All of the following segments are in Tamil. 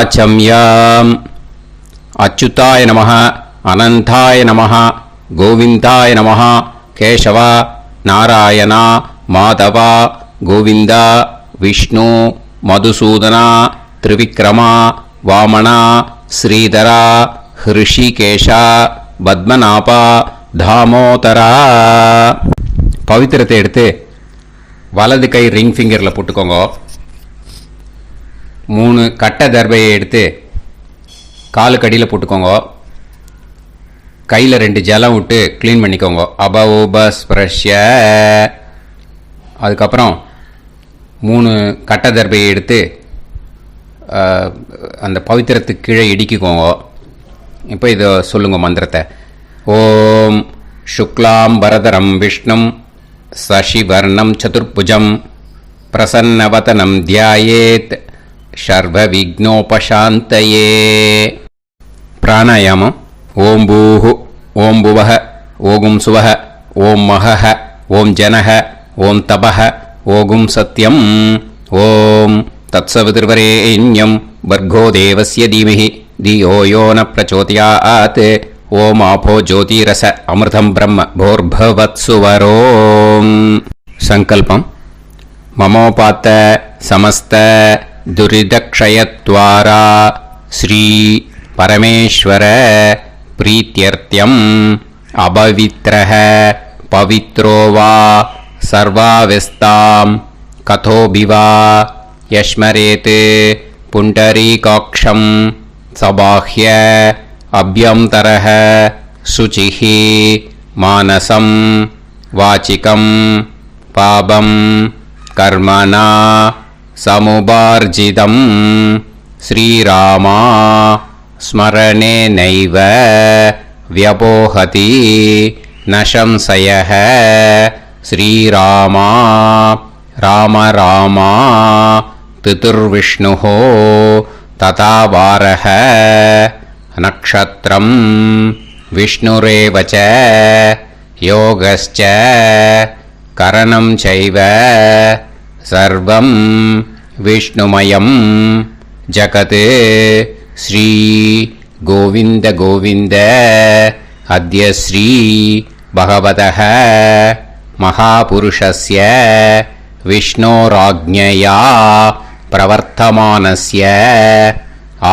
ஆச்சம்யாம். அச்சுதாய நமஹ, அனந்தாய நமஹ, கோவிந்தாய நமஹ, கேசவா, நாராயணா, மாதவா, கோவிந்தா, விஷ்ணு, மதுசூதனா, திரிவிக்ரமா, வாமனா, ஸ்ரீதரா, ஹிருஷிகேஷா, பத்மநாபா, தாமோதரா. பவித்திரத்தை எடுத்து வலது கை ரிங் ஃபிங்கரில் போட்டுக்கோங்க. 3 கட்டை தர்பையை எடுத்து காலுக்கடியில் போட்டுக்கோங்க. கையில் 2 ஜலம் விட்டு க்ளீன் பண்ணிக்கோங்க. அபஓபஸ்பிரஷ்ய. அதுக்கப்புறம் 3 கட்டை தர்பையை எடுத்து அந்த பவித்திரத்துக்கு கீழே இடிக்கிக்கோங்க. இப்போ இதை சொல்லுங்க மந்திரத்தை. ஓம் சுக்லாம் வரதரம் விஷ்ணும் சசிவர்ணம் சதுர்புஜம் பிரசன்னவதனம் தியாயேத் சர்வ விக்னோபசாந்தயே. பிராணாயாமம். ஓம் பூஹு, ஓம் புவஹ, ஓகும் சுவஹ, ஓம் மஹஹ, ஓம் ஜனஹ, ஓம் தபஹ, ஓகும் சத்யம். ஓம் தத்சவிதுர்வரேண்யம் பர்கோ தேவஸ்ய தீமஹி தியோ யோ ந பிரச்சோதயாத். ஓம் ஆபோ ஜோதிரச அமிர்தம் பிரம்ம போர்பவத்சுவரோம். சங்கல்பம். மமோபாத்த சமஸ்த துரிதக்ஷயத்வாரா ஸ்ரீ பரமேஸ்வர பிரீத்யர்த்தியம் அபவித்ரஹ பவித்ரோ வா சர்வாவஸ்தாம் கதோபிவா யஸ்மரேத் புண்டரீகாக்ஷம் சபாஹ்ய அப்யந்தரஹ சுசிஹி மானசம் வாச்சிகம் பாபம் கர்மணா சமுபார்ஜிதம் ஸ்ரீராமா ஸ்மரணேனைவ வ்யபோஹதி நசம்சயஹ. ஸ்ரீராமா ராம ராமா திதுர்விஷ்ணுஹோ ததா வாரஹ. நக்ஷத்ரம் விஷ்ணுரேவச யோகஸ்ச கரணம் சைவ சர்வம் விஷ்ணுமயம் ஜகத். ஸ்ரீ கோவிந்த கோவிந்த அத்ய ஸ்ரீ பகவதः மகாபுருஷஸ்ய விஷ்ணோராஜ்ஞயா பிரவர்த்தமானஸ்ய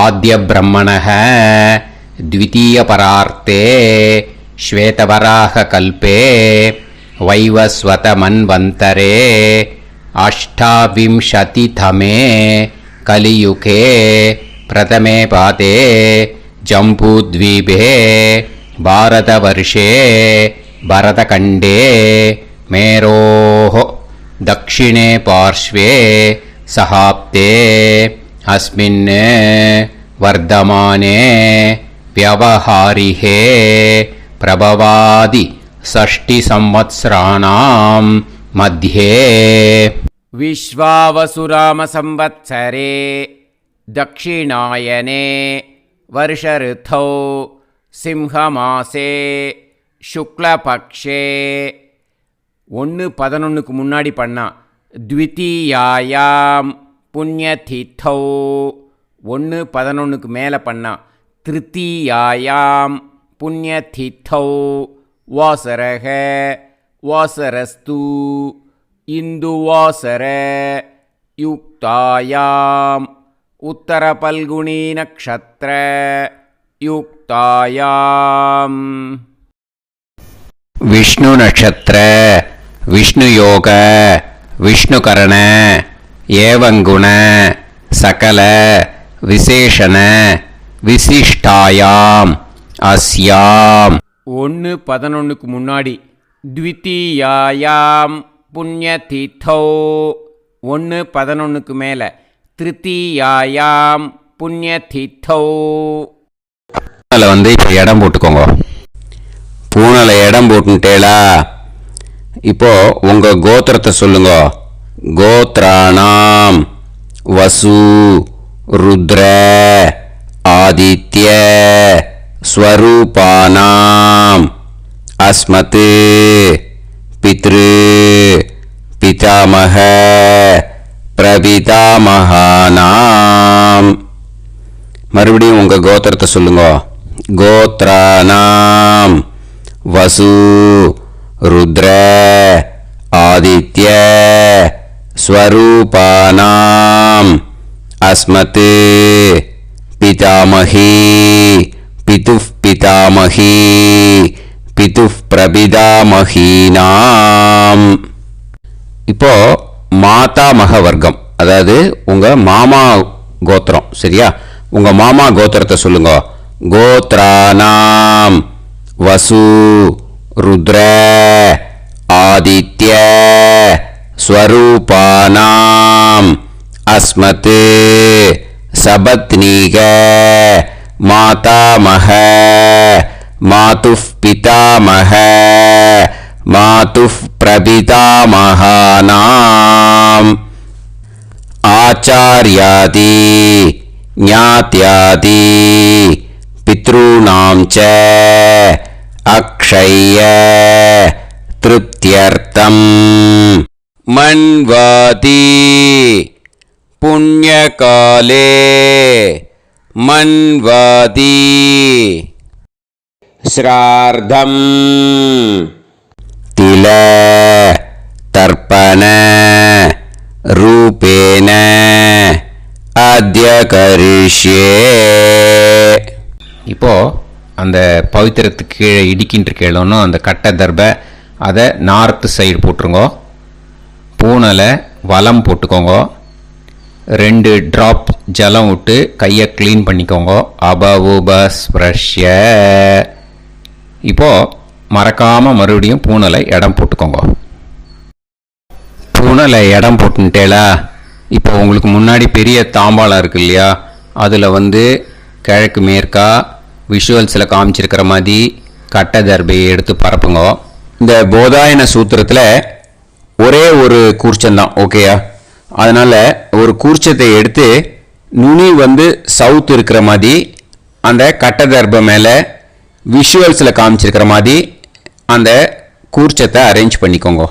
ஆத்ய பிரம்மணः द्वितीयपरार्ते श्वेतवराह कल्पे वैवस्वत मन्वन्तरे अष्टाविंशतितमे कलियुगे प्रथमे पादे जम्बूद्वीपे भारतवर्षे भरतखण्डे मेरोः दक्षिणे पार्श्वे सहाब्दे अस्मिन् वर्धमाने व्यवहारिहे प्रभवादि 60 संवत्सराणां मध्ये विश्वावसुराम संवत्सरे दक्षिणायने वर्ष ऋतौ सिंहमासे शुक्लपक्षे 1-11க்கு முன்னாடி பண்ணா द्वितीयायाम पुण्यतिथौ 1-11க்கு மேலே பண்ணா திருத்தீயாயாம் புண்ணியதிதௌ வாசரக வாசரஸ்து இந்துவாசர யுக்தாயாம் உத்தரபல்குனி நக்ஷத்ர யுக்தாயாம். விஷ்ணு நட்சத்திர விஷ்ணு யோக விஷ்ணுகரண ஏவங்குண சகல விசேஷண விசிஷ்டாயாம் அஸ்யாம். 1-11க்கு முன்னாடி த்விதீயாயாம் புண்ணியதிதௌ 1-11க்கு மேலே திருத்தீயாயாம் புண்ணியதிதௌ. பூனலை இப்போ இடம் போட்டுக்கோங்க. பூனலை இடம் போட்டுட்டேளா? இப்போ உங்க கோத்திரத்தை சொல்லுங்க. கோத்ராணாம் வசு ருத்ர ஆதித்ய ஸ்வரூபானாம் அஸ்மத் பித்ரு பிதாமக பிரபிதாமகானாம் மறுபடியும் உங்கள் கோத்திரத்தை சொல்லுங்க. கோத்ரானாம் வசு ருத்ர ஆதித்ய ஸ்வரூபானாம் அஸ்மத் பிதாமகி பிதுஃப் பிதாமகி பிதுஃப் பிரபிதாமகீனாம். இப்போ மாதாமக வர்க்கம், அதாவது உங்கள் மாமா கோத்திரம். சரியா? உங்கள் மாமா கோத்திரத்தை சொல்லுங்க. கோத்ரானாம் வசு ருத்ர ஆதித்ய ஸ்வரூபானாம் அஸ்மத் சபத்னீக மாதாமக மாதுஃப் பிதாமக மாதுஃப் பிரபிதாமகானாம். ஆச்சார்யாதி ஞாத்யாதி பித்ருணாம் ச அக்ஷய திருப்தியர்த்தம் மன்வாதி புண்ணியகாலே மன்வாதி ஸ்ரார்த்தம் தில தர்ப்பண ரூபேன அத்ய கரிஷ்யே. இப்போ அந்த பவித்திரத்துக்கு கீழே இடிக்கின்ற கீழோன்னு அந்த கட்டை தர்ப அதை நார்த்து சைடு போட்டுருங்கோ. பூனலை வலம் போட்டுக்கோங்க. 2 ட்ராப் ஜலம் விட்டு கையை க்ளீன் பண்ணிக்கோங்க. அபவுபஸ்பிரஷ்ய. இப்போ மறக்காமல் மறுபடியும் பூனலை இடம் போட்டுக்கோங்க. பூனலை இடம் போட்டுட்டேலா? இப்போ உங்களுக்கு முன்னாடி பெரிய தாம்பாளம் இருக்கு இல்லையா, அதில் கிழக்கு மேற்கா விஷுவல்ஸில் காமிச்சிருக்கிற மாதிரி கட்டை தர்பையை எடுத்து பரப்புங்க. இந்த போதாயன சூத்திரத்தில் ஒரே ஒரு கூர்ச்சந்தான், ஓகேயா? அதனால் ஒரு கூர்ச்சத்தை எடுத்து நுனி சவுத் இருக்கிற மாதிரி அந்த கட்டை தர்பை மேலே விஷுவல்ஸில் காமிச்சிருக்கிற மாதிரி அந்த கூர்ச்சத்தை அரேஞ்ச் பண்ணிக்கோங்க.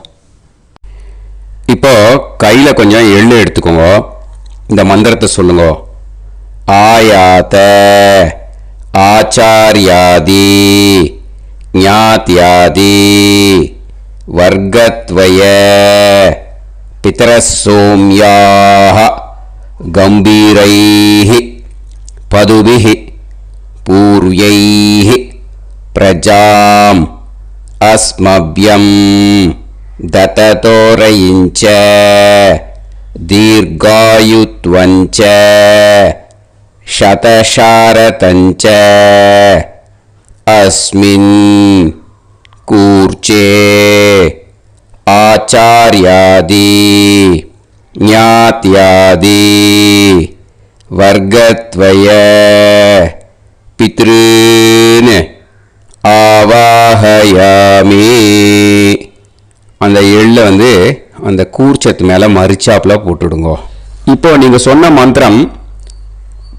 இப்போ கையில் கொஞ்சம் எள்ளு எடுத்துக்கோங்க. இந்த மந்திரத்தை சொல்லுங்க. ஆயாத ஆச்சார்யாதி ஞாத்யாதி வர்க்கத்வய பிதரசோம்யாஹ கம்பீரைஹி பதுபிஹி பூர்வைஹி பிரஜாம் அஸ்மப்யம் தததோரயிஞ்ச தீர்காயுத்வஞ்ச சதசாரதஞ்ச அஸ்மின் கூர்ச்சே ஆச்சார்யாதி ஞாத்யாதி வர்க்கத்வய பித்ருன் ஆவாஹயாமி. அந்த எள்ளை அந்த கூர்ச்சத்து மேலே மரிச்சாப்பில் போட்டுடுங்க. இப்போ நீங்கள் சொன்ன மந்திரம்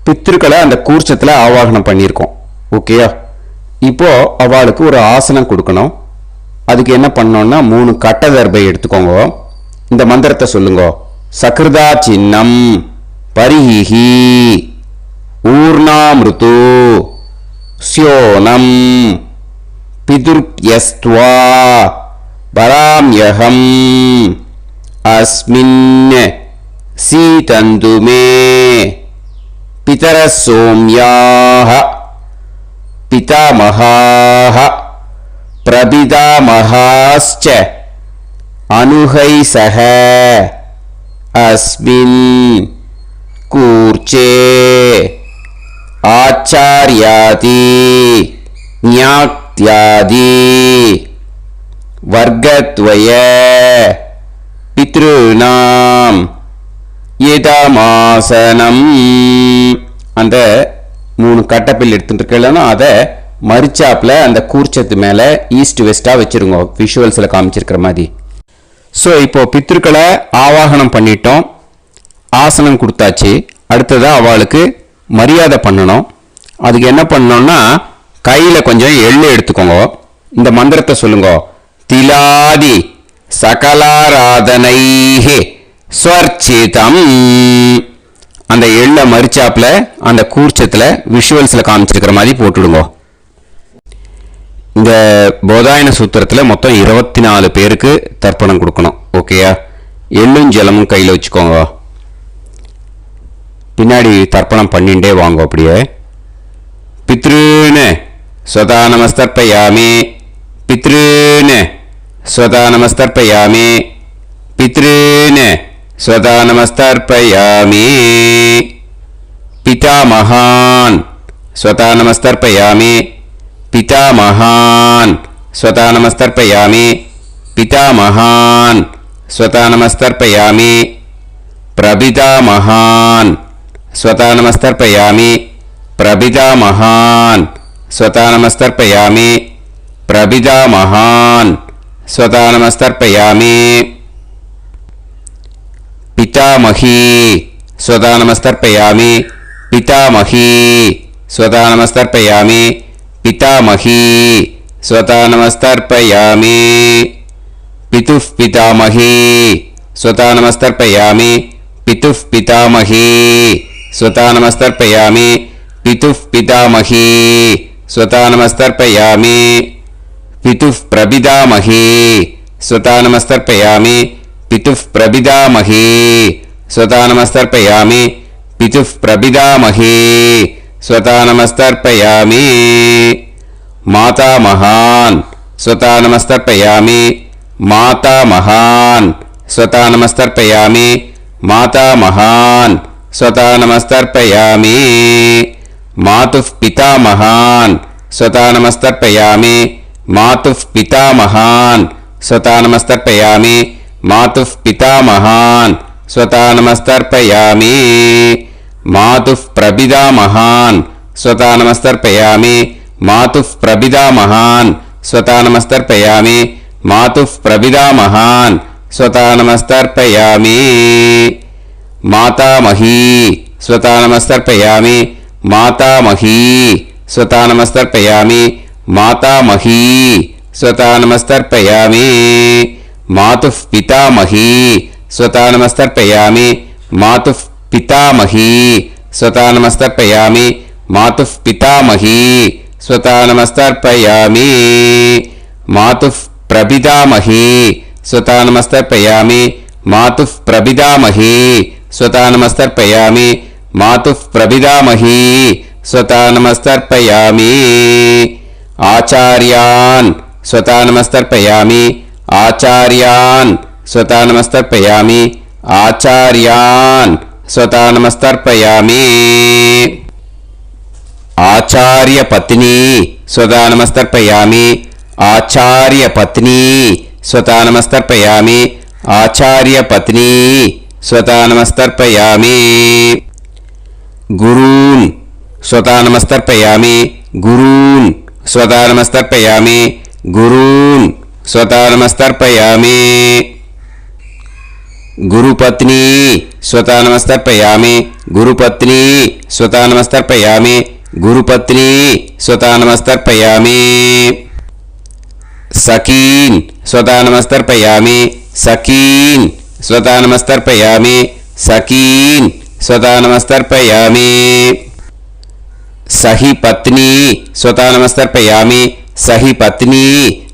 பித்ருக்களை அந்த கூர்ச்சத்தில் ஆவாகனம் பண்ணியிருக்கோம், ஓகேயா? இப்போ அவளுக்கு ஒரு ஆசனம் கொடுக்கணும். அதுக்கு என்ன பண்ணோம்னா 3 கட்டை தர்பை எடுத்துக்கோங்க. இந்த மந்திரத்தை சொல்லுங்க. சக்ருதா சின்னம் பரிஹி ஊர்ணாமிருத்து ஸ்யோனம் பிதுர்யஸ்த்வா பராம்யகம் அஸ்மின் சீதந்து மே பிதரசோம்யாஹ பிதாமகாஹ பிரபிதாமகாஸ்ச அனுகைசஹ அஸ்மின் கூர்ச்சே ஆச்சார்யாதி ஞாத்யாதி வர்க்கத்வய பித்ருநாம் இதமாசனம். அந்த 3 கட்டப்பில் எடுத்துட்டு இருக்கலன்னா அதை மரிச்சாப்பில் அந்த கூர்ச்சத்து மேலே ஈஸ்ட் வெஸ்ட்டாக வச்சுருங்க, விஷுவல்ஸில் காமிச்சிருக்கிற மாதிரி. ஸோ இப்போ பித்ருக்களை ஆவாகனம் பண்ணிட்டோம், ஆசனம் கொடுத்தாச்சு. அடுத்ததாக அவளுக்கு மரியாதை பண்ணணும். அதுக்கு என்ன பண்ணணும்னா கையில் கொஞ்சம் எள்ளு எடுத்துக்கோங்க. இந்த மந்திரத்தை சொல்லுங்க. திலாதி சகலாராதனைஹி ஸ்வர்ச்சிதம் அந்த எள்ள மரிச்சாப்பில் அந்த கூர்ச்சத்தில் விஷுவல்ஸில் காமிச்சிருக்கிற மாதிரி போட்டுடுங்க. இந்த போதாயன சூத்திரத்தில் மொத்தம் 24 பேருக்கு தர்ப்பணம் கொடுக்கணும். ஓகேயா? எள்ளும் ஜலமும் கையில் வச்சுக்கோங்க. பின்னாடி தர்ப்பணம் பண்ணிண்டே வாங்க. அப்படியே பித்ருன்னு ஸ்வதா நமஸ்தர்ப்பயாமி, பித்ருன்னு ஸ்வதா நமஸ்தர்ப்பயாமி, பித்ருன்னு ஸ்வதா நமஸ்தர்ப்பயாமி, பிதாமகான் ஸ்வதா நமஸ்தர்ப்பயாமி, பிதாமகான் ஸ்வதா நமஸ்தர்ப்பயாமி, பிதாமகான் ஸ்வதா நமஸ்தர்ப்பயாமி, பிரபிதாமகான் ஸ்வதா நமஸ்தர்ப்பயாமி, பிரபிதாமகான் ஸ்வதா நமஸ்தர்ப்பயாமி, பிரபிதாமகான் ஸ்வதா நமஸ்தர்ப்பயாமி, பிதாமகி ஸ்வதா நமஸ்தர்ப்பயாமி, பிதாமகி ஸ்வதா நமஸ்தர்ப்பயாமி, பிதாமகி ஸ்வதா நமஸ்தர்ப்பயாமி, பிதுஃப் பிதாமகி ஸ்வதா நமஸ்தர்ப்பயாமி, பிதுஃப் பிதாமகி ஸ்வதா நமஸ்தர்ப்பயாமி, பிதுஃப் பிதாமகி ஸ்வதா நமஸ்தர்ப்பயாமி, பிதுஃப் பிரபிதாமகி ஸ்வதா நமஸ்தர்ப்பயாமி, பிதுஃப் பிரபிதாமகி ஸ்வதா நமஸ்தர்ப்பயாமி, பிதுஃப் பிரபிதாமகி ஸ்வதா நமஸ்தர்ப்பயாமி, மாதாமகான் ஸ்வதா நமஸ்தர்ப்பயாமி, மாதாமகான் ஸ்வதா நமஸ்தர்ப்பயாமி, மாதாமகான் ஸ்வதா நமஸ்தர்ப்பயாமி, மாதுஃப் பிதாமகான் ஸ்வதா நமஸ்தர்ப்பயாமி, மாதுஃப் பிதாமகான் ஸ்வதா நமஸ்தர்ப்பயாமி, மாதுஃப் பிதாமகான் ஸ்வதா நமஸ்தர்ப்பயாமி, மாதுஃப் பிரபிதாமகான் ஸ்வதா நமஸ்தர்ப்பயாமி, மாதுஃப் பிரபிதாமகான் ஸ்வதா நமஸ்தர்ப்பயாமி, மாதுஃப் பிரபிதாமகான் ஸ்வதா நமஸ்தர்ப்பயாமி, மாதாமகி ஸ்வதா நமஸ்தர்ப்பயாமி, மாதாமகி ஸ்வதா நமஸ்தர்ப்பயாமி, மாதாமகி ஸ்வதா நமஸ்தர்ப்பயாமி, மாதுஃப் பிதாமகி ஸ்வதா நமஸ்தர்ப்பயாமி, மாதுஃப் பிதாமகி ஸ்வதா நமஸ்தர்ப்பயாமி, மாதுஃப் பிதாமகி ஸ்வதா நமஸ்தர்ப்பயாமி, மாதுஃப் பிரபிதாமகி ஸ்வதா நமஸ்தர்ப்பயாமி, மாதுஃப் பிரபிதாமகி ஸ்வதா நமஸ்தர்ப்பயாமி, மாதுஃப் பிரபிதாமகி ஸ்வதா நமஸ்தர்ப்பயாமி, ஆச்சார்யான் ஸ்வதா நமஸ்தர்ப்பயாமி, ஆச்சார்யான் ஸ்வதா நமஸ்தர்ப்பயாமி, ஆச்சார்யான் ஸ்வதா நமஸ்தர்ப்பயாமி, ஆச்சார்ய பத்னி ஸ்வதா நமஸ்தர்ப்பயாமி, ஆச்சார்ய பத்னி ஸ்வதா நமஸ்தர்ப்பயாமி, ஆச்சார்ய பத்னி ஸ்வதா நமஸ்தர்ப்பயாமி, குரூன் ஸ்வதா நமஸ்தர்ப்பயாமி, குரூன் ஸ்வதா நமஸ்தர்ப்பயாமி, குரூன் ஸ்வதா நமஸ்தர்ப்பயாமி, குருபத்னி ஸ்வதா நமஸ்தர்ப்பயாமி, குருபத்னி ஸ்வதா நமஸ்தர்ப்பயாமி, குருபத்னி ஸ்வதா நமஸ்தர்ப்பயாமி, சகீன் ஸ்வதா நமஸ்தர்ப்பயாமி, சகீன் ஸ்வதா நமஸ்தர்ப்பயாமி, சகீன் ஸ்வதா நமஸ்தர்ப்பயாமி, சஹி பத்னி ஸ்வதா நமஸ்தர்ப்பயாமி, சஹி பத்னி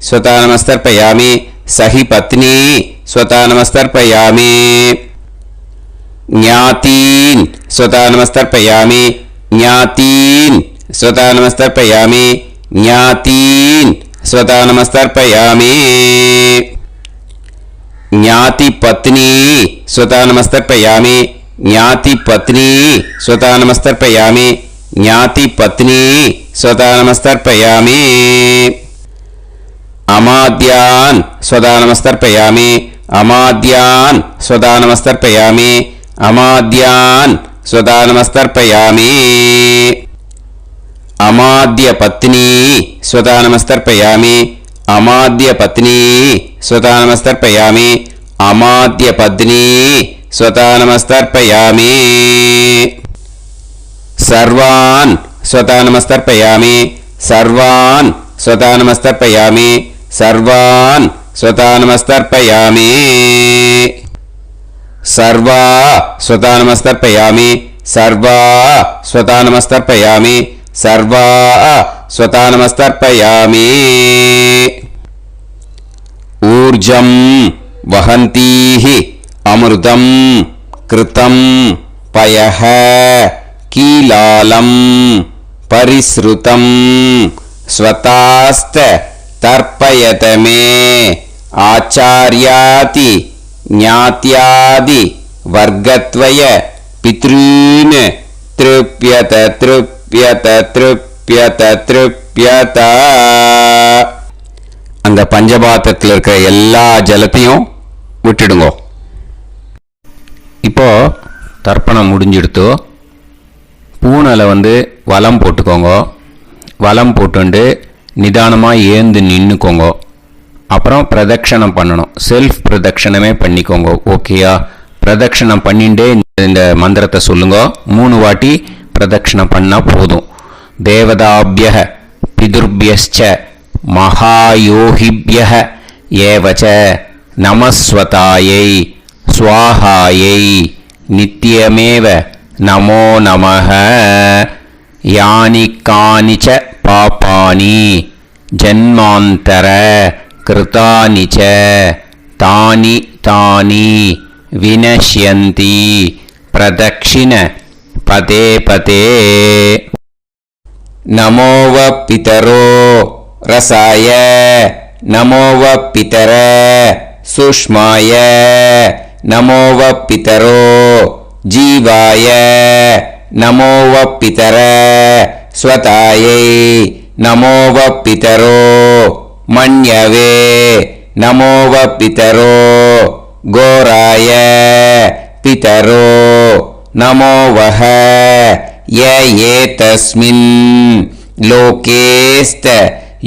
ஸ்வதா நமஸ்தர்ப்பயாமி, சஹி பத்னி ஸ்வதா நமஸ்தர்ப்பயாமி, ஞாதீன் ஸ்வதா நமஸ்தர்ப்பயாமி, ஞாதீன் ஸ்வதா நமஸ்தர்ப்பயாமி, ஞாதீன் ஸ்வதா நமஸ்தர்ப்பயாமி, ஞாதி பத்னி ஸ்வதா நமஸ்தர்ப்பயாமி, ஞாதி பத்னி ஸ்வதா நமஸ்தர்ப்பயாமி, ஞாதி பத்னி ஸ்வதா நமஸ்தர்ப்பயாமி, அமாத்யான் ஸ்வதா நமஸ்தர்ப்பயாமி, அமாத்யான் ஸ்வதா நமஸ்தர்ப்பயாமி, அமாத்யான் ஸ்வதா நமஸ்தர்ப்பயாமி, அமாத்ய பத்னி ஸ்வதா நமஸ்தர்ப்பயாமி, அமாத்ய பத்னி ஸ்வதா நமஸ்தர்ப்பயாமி, அமாத்ய பத்னி ஸ்வதா நமஸ்தர்ப்பயாமி, சர்வான் ஸ்வதா நமஸ்தர்ப்பயாமி, சர்வான் ஸ்வதா நமஸ்தர்ப்பயாமி, சர்வான் ஸ்வதா நமஸ்தர்ப்பயாமி, சர்வா ஸ்வதா நமஸ்தர்ப்பயாமி, सर्वा स्वतानमस्तर्पयामि सर्वा स्वतानमस्तर्पयामि ऊर्जं वहन्तीः अमृतं कृतं पयः कीलालं परिसृतं स्वतास्त तर्पयत मे आचार्याति ज्ञात्यादि वर्गत्वय पितॄन् तृप्यत तृप्यत तृप्यत तृप्यत அந்த பஞ்சபாத்திரத்தில் இருக்கிற எல்லா ஜலத்தையும் விட்டுடுங்க. இப்போ தர்ப்பணம் முடிஞ்சிடுத்து. பூனலை வலம் போட்டுக்கோங்க. வலம் போட்டுண்டு நிதானமாக ஏந்து நின்றுக்கோங்க. அப்புறம் பிரதட்சணம் பண்ணணும். செல்ஃப் பிரதட்சணமே பண்ணிக்கோங்க. ஓகேயா? பிரதட்சணம் பண்ணிண்டே இந்த மந்திரத்தை சொல்லுங்க. 3 வாட்டி பிரதட்சணம் பண்ணால் போதும். தேவதாபிய பிதுர்பியச்ச மகாயோகிபிய ஏவச்ச நமஸ்வதாயை ஸ்வாஹாயை நித்யமேவ நமோ நமஹ யானி கானிச்ச பாபானி ஜன்மாந்தர கிருதானி ச தானி தானி வினஷ்யந்தி பிரதக்ஷிண பதே பதே நமோவ பிதரோ ரசாய நமோவ பிதர சுஷ்மாய நமோவ பிதரோ ஜீவாய நமோவ பிதர ஸ்வதாயை நமோவ பிதரோ மன்யவே நமோவ பிதரோ கோராய பிதரோ நமோவஹ ஏதஸ்மின் லோகேஸ்த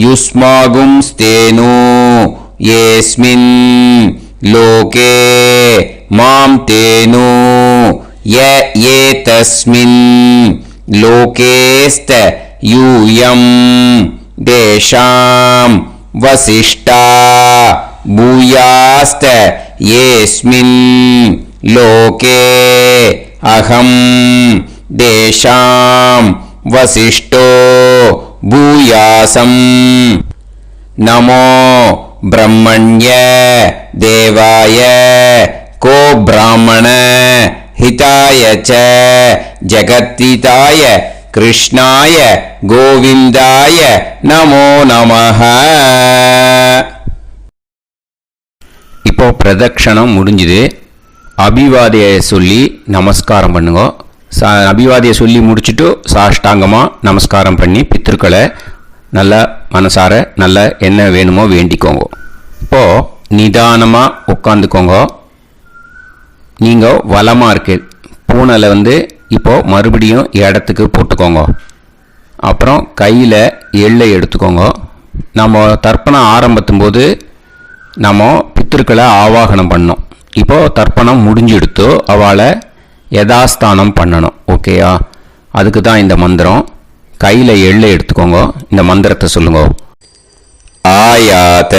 யுஸ்மாகும்ஸ்தேனு ஏஸ்மின் லோகே மாம் தேனு ஏதஸ்மின் லோகேஸ்த யூயம் தேஷாம் வசிஷ்டா பூயாஸ்த ஏஸ்மின் லோகே அகம் தேஷாம் வசிஷ்டோ பூயாசம் நமோ பிரம்மண்ய தேவாய கோ பிராமண ஹிதாய ச ஜகத்ஹிதாய கிருஷ்ணாய கோவிந்தாய நமோ நமஹ. இப்போ பிரதட்சணம் முடிஞ்சுது. அபிவாதியை சொல்லி நமஸ்காரம் பண்ணுங்க. அபிவாதியை சொல்லி முடிச்சுட்டு சாஷ்டாங்கமாக நமஸ்காரம் பண்ணி பித்திருக்களை நல்லா மனசார நல்லா என்ன வேணுமோ வேண்டிக்கோங்க. இப்போது நிதானமாக உட்காந்துக்கோங்க. நீங்கள் வலமாக இருக்கு பூனலை இப்போது மறுபடியும் இடத்துக்கு போட்டுக்கோங்க. அப்புறம் கையில் எள்ளை எடுத்துக்கோங்க. நம்ம தர்ப்பணம் ஆரம்பித்தும் போது நம்ம பித்திருக்களை ஆவாகனம் பண்ணோம். இப்போது தர்ப்பணம் முடிஞ்செடுத்து அவளை யதாஸ்தானம் பண்ணணும். ஓகேயா? அதுக்கு தான் இந்த மந்திரம். கையில் எள்ளை எடுத்துக்கோங்க. இந்த மந்திரத்தை சொல்லுங்க. ஆயாத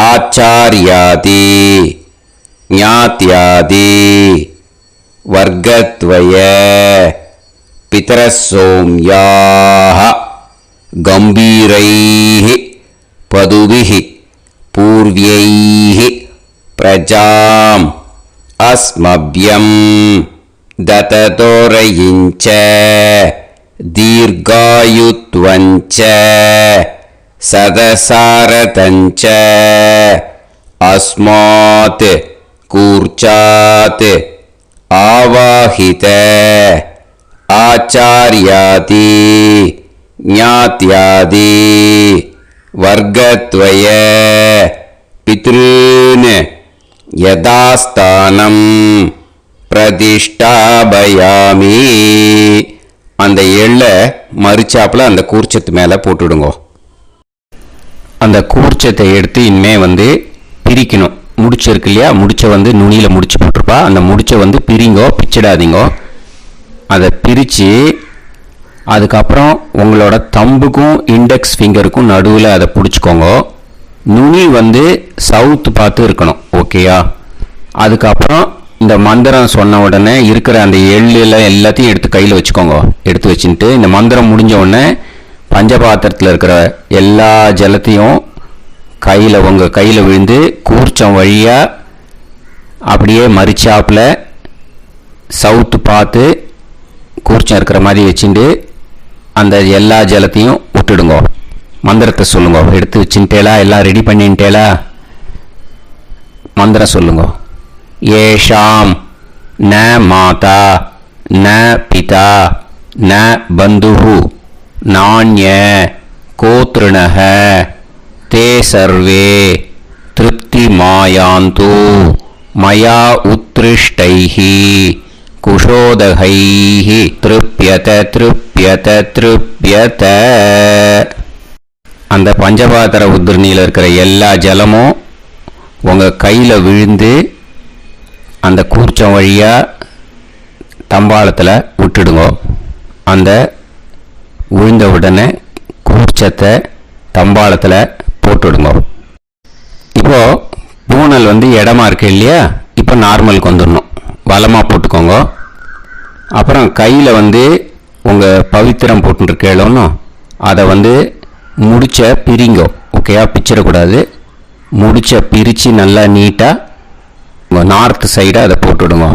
ஆச்சாரியாதி ஞாத்யாதி வர்க்கத்வய பிதரசோம்யாஹ கம்பீரைஹி பதுபிஹி பூர்வ்யைஹி பிரஜாம் அஸ்மப்யம் தததோரயிஞ்ச தீர்காயுத்வஞ்ச சதசாரதஞ்ச அஸ்மாத் கூர்ச்சாத் ஆவாஹித ஆச்சார்யாதி ஞாத்யாதி வர்க்கத்வய பித்ருன் யதாஸ்தானம் பிரதிஷ்டாபயாமி. அந்த எள்ளை மறிச்சாப்புல அந்த கூர்ச்சத்து மேலே போட்டுடுங்க. அந்த கூர்ச்சத்தை எடுத்து இனிமே பிரிக்கணும். முடிச்சு இருக்கு இல்லையா? முடிச்சை நுனியில் முடிச்சு போட்டிருப்பா. அந்த முடிச்சை பிரிங்கோ, பிச்சிடாதீங்கோ. அதை பிரித்து அதுக்கப்புறம் உங்களோட தம்புக்கும் இண்டெக்ஸ் ஃபிங்கருக்கும் நடுவில் அதை பிடிச்சிக்கோங்க. நுனி சவுத்து பார்த்து இருக்கணும். ஓகேயா? அதுக்கப்புறம் இந்த மந்திரம் சொன்ன உடனே இருக்கிற அந்த எள்ளில் எல்லாத்தையும் எடுத்து கையில் வச்சுக்கோங்க. எடுத்து வச்சுட்டு இந்த மந்திரம் முடிஞ்ச உடனே பஞ்சபாத்திரத்தில் இருக்கிற எல்லா ஜலத்தையும் உங்கள் கையில் விழுந்து கூர்ச்சம் வழியாக அப்படியே மறிச்சாப்பில் சவுத்து பார்த்து கூர்ச்சம் இருக்கிற மாதிரி வச்சுட்டு அந்த எல்லா ஜலத்தையும் விட்டுடுங்க. மந்திரத்தை சொல்லுங்க. எடுத்து வச்சுட்டேலா, எல்லாம் ரெடி பண்ணிட்டேலா? மந்திரம் சொல்லுங்க. ஏஷாம் ந மாதா ந பிதா ந பந்துஹு நாண்ய கோத்ருணஹ தே சர்வே திருப்தி மாயாந்து மயா உத்ருஷ்டைஹி குஷோதகைஹி திருப்யத திருப்யத திருப்யத. அந்த பஞ்சபாத்திர உதிரணியில் இருக்கிற எல்லா ஜலமும் உங்கள் கையில் விழுந்து அந்த கூர்ச்சம் வழியாக தம்பாளத்தில் விட்டுடுங்க. அந்த விழுந்த உடனே கூர்ச்சத்தை தம்பாளத்தில் போட்டுடுங்க. இப்போது பூனல் இடமா இருக்கு இல்லையா, இப்போ நார்மலுக்கு வந்துடணும். வலமாக போட்டுக்கோங்க. அப்புறம் கையில் உங்கள் பவித்திரம் போட்டுருக்கேளோன்னு அதை முடிச்ச பிரிங்கோ. ஓகேயா? பிச்சிடக்கூடாது. முடிச்ச பிரித்து நல்லா நீட்டாக உங்கள் நார்த் சைடை அதை போட்டுவிடுங்க.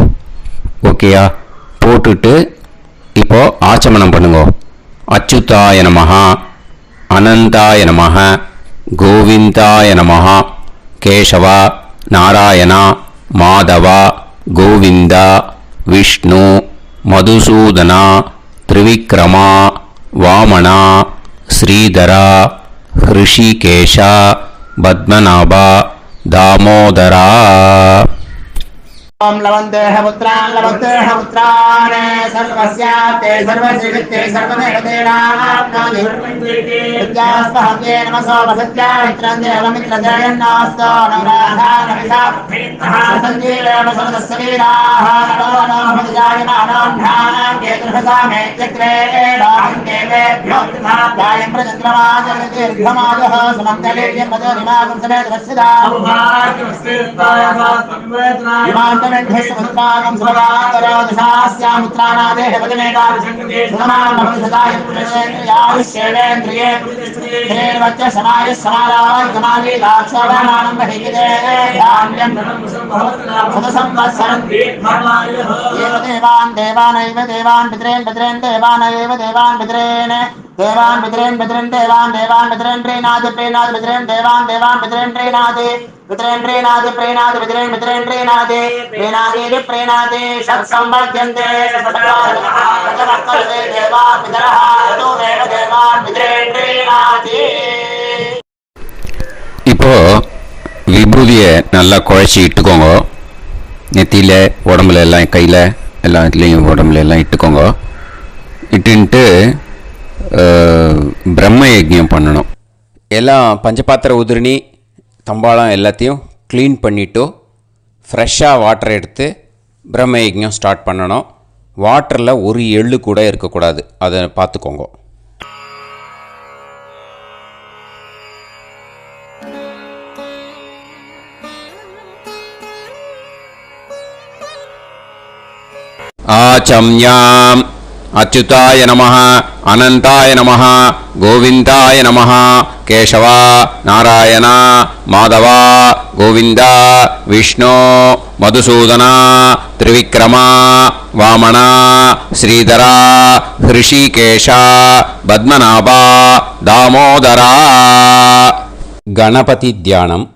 ஓகேயா? போட்டுட்டு இப்போது ஆச்சமனம் பண்ணுங்க. அச்சுதாய நமஹ, அனந்தாய நமஹ, கோவிந்தாய நமஹ, கேசவா, நாராயணா, மாதவா, கோவிந்தா, விஷ்ணு, மதுசூதனா, திரிவிக்ரமா, வாமனா, ஸ்ரீதரா, ஹிருஷிகேஷா, பத்மநாபா, தாமோதரா. ओम लवन्तेह पुत्रान् सर्वस्याते सर्वश्रीते सर्वदेवतेनाप्नोति विद्यास्महव्ये नमसो वसत्या मित्रं देवमित्रजयन्नास्तो नवराधानविषाः सञ्जीवेम सर्वस्वीराः नमो नमः जायमानां केतुर्हसामे चक्रे देवेभ्यो गायं प्रचक्रमाजर्दीर्घमाजः समन्तलेयं मदोनिमागं समेत वत्सदा इमान्तमेध्यस्वस्माकं सुभगान्तरादशास्यामुत्राणादेह वदनेताभिषङ्कृते सुधमानमभिषदाय पुरुषेन्द्रियाविश्येवेन्द्रिये धेर्वच्च समायः समाराय कमाली दाक्षोभमानं महिगिते धान्यं सदसंवत्सरं एव देवान् देवान् पितरेन् देवानैव देवान् पितरेन् देवान् पितरेन् देवान् पितरेन् प्रीणाति पितरेन् देवान् पितरेन् प्रीणाति पितरेन् प्रीणाति षट्संवर्ध्यन्ते देवा पितरः ऋतुमेव देवान् पितरेन् प्रीणाति. இப்போ விபூதியை நல்லா குழச்சி இட்டுக்கோங்க. நெத்தியில், உடம்புல எல்லாம், கையில் எல்லாம் இதுலேயும் உடம்புல எல்லாம் இட்டுக்கோங்க. இட்டுன்ட்டு பிரம்ம யஜ்ஞம் பண்ணணும். எல்லாம் பஞ்சபாத்திர உதிரணி தம்பாளம் எல்லாத்தையும் க்ளீன் பண்ணிவிட்டு ஃப்ரெஷ்ஷாக வாட்டர் எடுத்து பிரம்ம யஜ்ஞம் ஸ்டார்ட் பண்ணணும். வாட்டரில் ஒரு எள்ளு கூட இருக்கக்கூடாது, அதை பார்த்துக்கோங்க. ஆச்சம்யாம் அச்சுதாய நமஹ, அனந்தாய நமஹ, கோவிந்தாய நமஹ, கேசவா, நாராயணா, மாதவா, கோவிந்தா, விஷ்ணு, மதுசூதனா, திரிவிக்ரமா, வாமனா, ஸ்ரீதரா, ஹிருஷிகேஷா, பத்மநாபா, தாமோதரா. கணபதி தியானம்.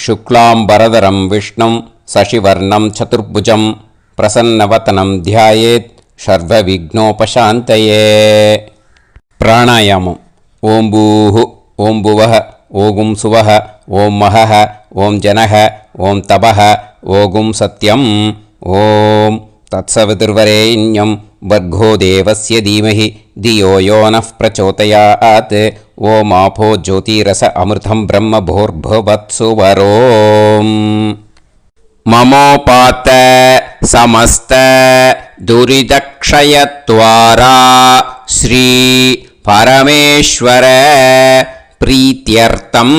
சுக்லாம்பரதரம் விஷ்ணும் சசிவர்ணம் சதுர்புஜம் பிரசன்னவதனம் தியாயேத் சர்வவிக்னோபசாந்தயே. பிராணாயாமம். ஓம் பூஹு, ஓம் புவஹ, ஓகும் சுவஹ, ஓம் மஹஹ, ஓம் ஜனஹ, ஓம் தபஹ, ஓகும் சத்யம். ஓம் தத்சவிதுர்வரேண்யம் வர்கோ தேவஸ்ய தீமஹி தியோ யோ நः பிரச்சோதயாத். ஓம் ஆபோ ஜோதிரஸ அமிர்தம் பிரம்ம பூர்புவத்சு வரோம். மமோபாத்த சமஸ்த துரிதக்ஷயத்வாரா ஸ்ரீ பரமேஸ்வர பிரீத்யர்த்தம்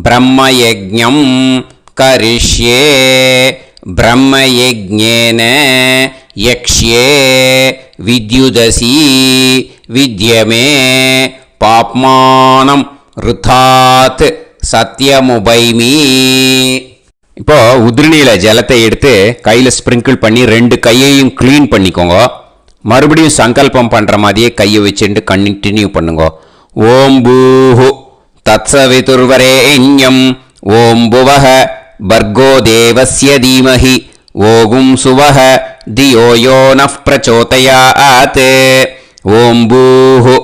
பிரம்மயஜ்ஞம் கரிஷ்யே ब्रह्मयज्ञेन यक्ष्ये विद्युदसी विद्यमे पाप्मानं ருத்தாத் சத்யமுபைமி. இப்போ உதிரணியில் ஜலத்தை எடுத்து கையில் ஸ்ப்ரிங்கிள் பண்ணி 2 கையையும் க்ளீன் பண்ணிக்கோங்க. மறுபடியும் சங்கல்பம் பண்ணுற மாதிரியே கையை வச்சுட்டு கண்டினியூ பண்ணுங்க. ஓம் பூஹு தத்சவிதுர்வரேண்யம் ஓம் புவஹ பர்கோ தேவஸ்ய தீமஹி ஓகும் சுவஹ தியோ யோ நஃப் பிரச்சோதயாத். ஓம் பூஹு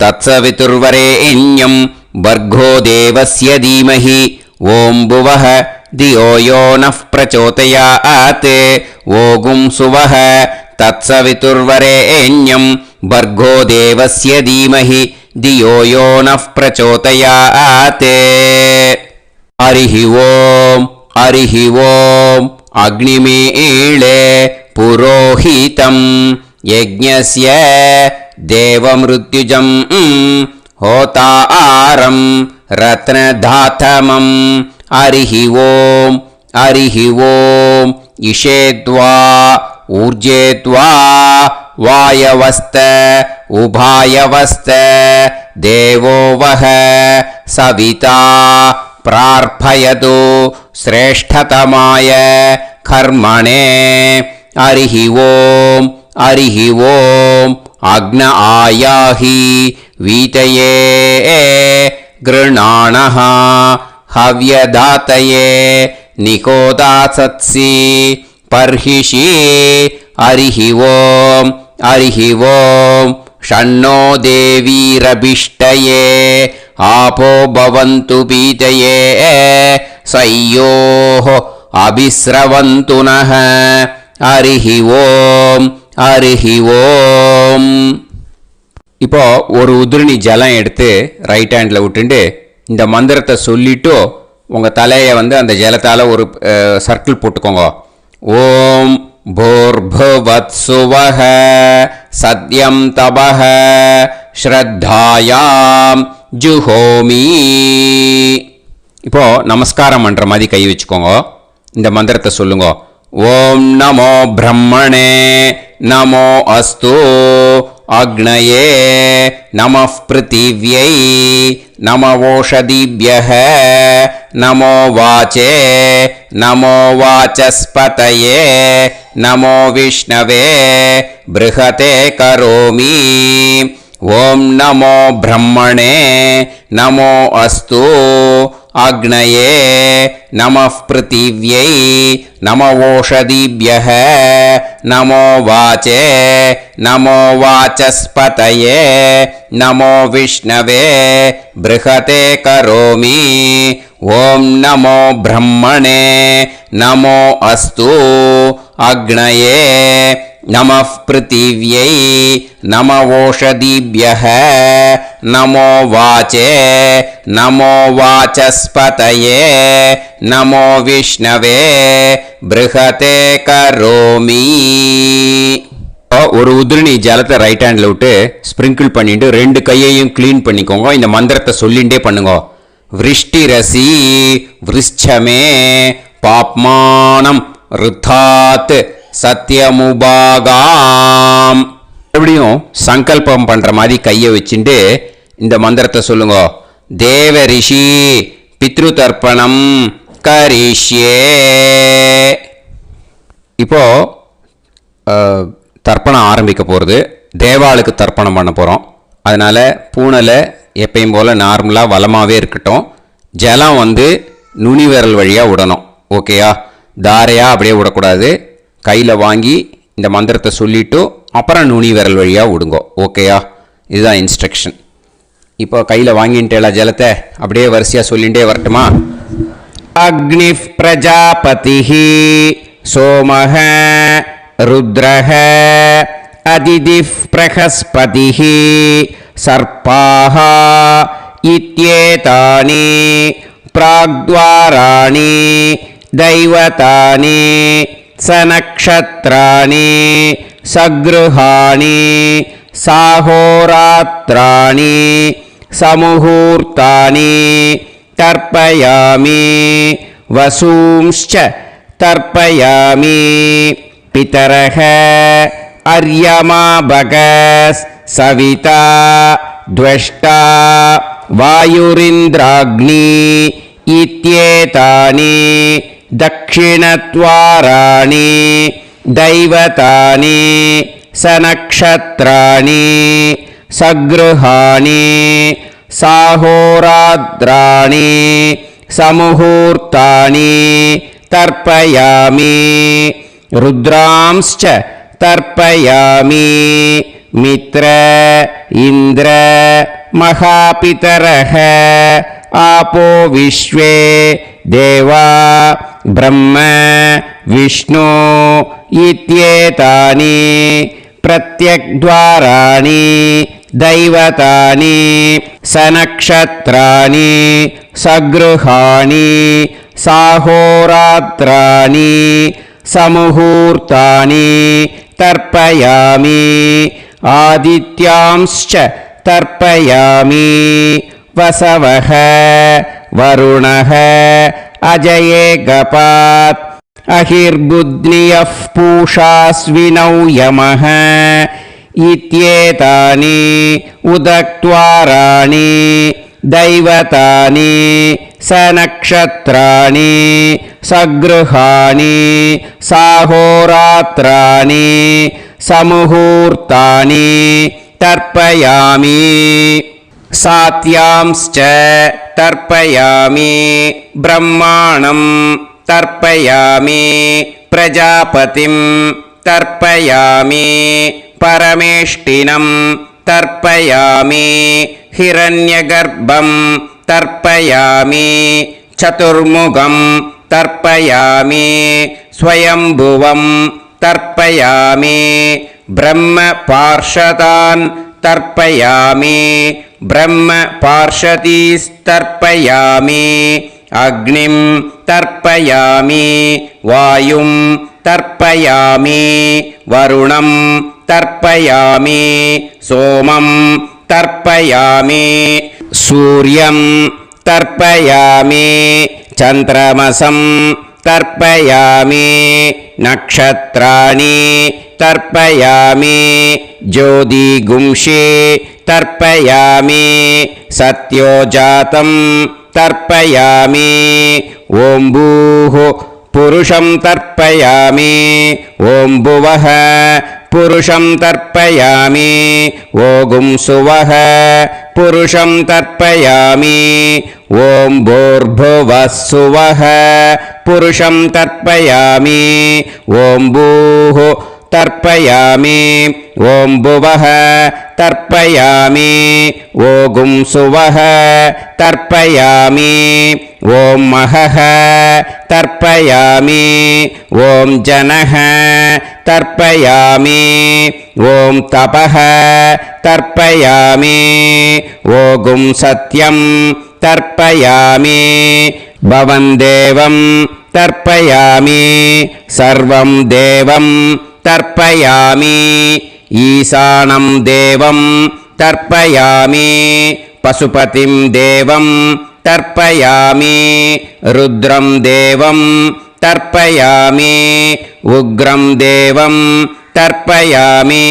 தத்சவிதுர்வரேண்யம் भर्गो देवस्य धीमहि ॐ भुवः धियो यो नः प्रचोदयात्. ओगुं सुवः तत्सवितुर्वरेण्यं भर्गो देवस्य धीमहि धियो यो नः प्रचोदयात्. हरिः ॐ अग्निमीळे पुरोहितं यज्ञस्य देवमृत्युजं होतारं रत्नधातमं. हरिः ॐ इषेद्वा ऊर्जेद्वा वायवस्त उभायवस्त देवो वः सविता प्रार्पयतु श्रेष्ठतमाय कर्मणे. हरिः ॐ अग्न आयाहि वीतये गृणाणः हव्यदातये निकोदासत्सि पर्हिषि. हरिः ॐ षण्णो देवीरभिष्टये आपो भवन्तु पीतये सयोः अभिस्रवन्तु नः. हरिः ॐ. இப்போ ஒரு உதிரணி ஜலம் எடுத்து ரைட் ஹேண்டில் விட்டுண்டு இந்த மந்திரத்தை சொல்லிட்டு உங்கள் தலையை அந்த ஜலத்தால் ஒரு சர்க்கிள் போட்டுக்கோங்க. ஓம் भूर्भुवत्सुवः सत्यं तपः ஸ்ரத்தாயாம் ஜுஹோமி. இப்போ நமஸ்காரம் பண்ணுற மாதிரி கை வச்சுக்கோங்க. இந்த மந்திரத்தை சொல்லுங்க. ஓம் நமோ பிரம்மணே நமோ அஸ்து அக்னயே நமः பிருத்திவ்யை நமவோஷதிभ्यः நமோ வாச்சே நமோ வாசஸ்பதயே நமோ விஷ்ணவே ப்ருஹதே கரோமி. ஓம் நமோ பிரம்மணே நமோ அஸ்து அக்னயே நமः பிருத்திவ்யை நமவோஷதிभ्यः நமோ வாச்சே நமோ வாசஸ்பதயே நமோ விஷ்ணவே ப்ருஹதே கரோமி. ஓம் நமோ பிரம்மணே நமோ அஸ்து அக்னயே நமः பிருத்திவ்யை நமவோஷதிभ्यः நமோ வாச்சே நமோ வாசஸ்பதயே நமோ விஷ்ணவே ப்ருஹதே கரோமி. ஒரு உதிரணி ஜலத்தை ரைட் ஹேண்டில் விட்டு ஸ்ப்ரிங்கிள் பண்ணிட்டு 2 கையையும் க்ளீன் பண்ணிக்கோங்க. இந்த மந்திரத்தை சொல்லிகிட்டே பண்ணுங்க. விருஷ்டிரசி விருஷ்சமே பாப்மானம் ருத்தாத் சத்யமுபாகாம். மறுபடியும் சங்கல்பம் பண்ற மாதிரி கையை வச்சுட்டு இந்த மந்திரத்தை சொல்லுங்க. தேவ ரிஷி பித்ரு தர்ப்பணம் கரிஷ்யே. இப்போ தர்ப்பணம் ஆரம்பிக்க போகிறது. தேவாளுக்கு தர்ப்பணம் பண்ண போகிறோம். அதனால் பூனலை எப்பயும் போல் நார்மலாக வளமாகவே இருக்கட்டும். ஜலம் நுனி விரல் வழியாக விடணும். ஓகேயா? தாரையாக அப்படியே விடக்கூடாது. கையில் வாங்கி இந்த மந்திரத்தை சொல்லிவிட்டு அப்புறம் நுனி விரல் வழியாக விடுங்க. ஓகேயா? இதுதான் இன்ஸ்ட்ரக்ஷன். இப்போ கையில் வாங்கிட்டேல ஜலத்தை அப்படியே வரிசையாக சொல்லிகிட்டே வரட்டுமா? அக்னி பிரஜாபதி சோமஹ ருத்ரஹ அதிதி பிரகஸ்பதி சர்பாஹ இத்யேதானி பிராக்த்வாராணி தைவதானி சநக்ஷத்ராணி சக்ருஹாணி சாஹோராத்ராணி சமுஹூர்த்தானி தர்ப்பயாமி வசூம்ச்ச तर्पयामि पितरः अर्यमा भगस् सविता द्वष्टा वायुरिन्द्राग्नि इत्येतानि दक्षिणद्वाराणि दैवतानि सनक्षत्राणि सगृहाणि साहोरात्राणि समुहूर्तानि तर्पयामि रुद्रांश्च तर्पयामि मित्र इन्द्र महापितरः आपो विश्वे देवा ब्रह्म विष्णु इत्येतानि प्रत्यग्द्वाराणि दैवतानि सनक्षत्राणि सगृहाणि साहोरात्राणि समुहूर्तानि तर्पयामि आदित्यांश्च तर्पयामि वसवः वरुणः अजयेगपात् अहिर्बुद्नियः पूषास्विनौ यमः इत्येतानि उदक्त्वाराणि दैवतानि सनक्षत्राणि सगृहाणि साहोरात्राणि समुहूर्तानि तर्पयामि सात्यांश्च तर्पयामि ब्रह्माणं तर्पयामि प्रजापतिं तर्पयामि परमेष्टिनं तर्पयामि हिरण्यगर्भं तर्पयामि चतुर्मुखं तर्पयामि स्वयंभुवं तर्पयामि ब्रह्मपार्षदान् तर्पयामि ब्रह्मपार्षदीस्तर्पयामि अग्निं तर्पयामि वायुं तर्पयामि वरुणं तर्पयामि सोमं तर्पयामि सूर्यं तर्पयामि चन्द्रमसं तर्पयामि नक्षत्राणि तर्पयामि ज्योतिगुंषे तर्पयामि सत्योजातं तर्पयामि ॐ भूः पुरुषं तर्पयामि ॐ भुवः पुरुषं तर्पयामि ॐ सुवः पुरुषं तर्पयामि ॐ भूर्भुवः सुवः पुरुषं तर्पयामि ॐ भूः तर्पयामि ॐ भुवः तर्पयामि ॐ सुवः तर्पयामि ॐ महः तर्पयामि ॐ जनः तर्पयामि ॐ तपः तर्पयामि ॐ सत्यं तर्पयामि भवन् देवं तर्पयामि सर्वं देवं तर्पयामि ईशानं देवं तर्पयामि पशुपतिं देवं तर्पयामि रुद्रं देवं तर्पयामि उग्रं देवं तर्पयामि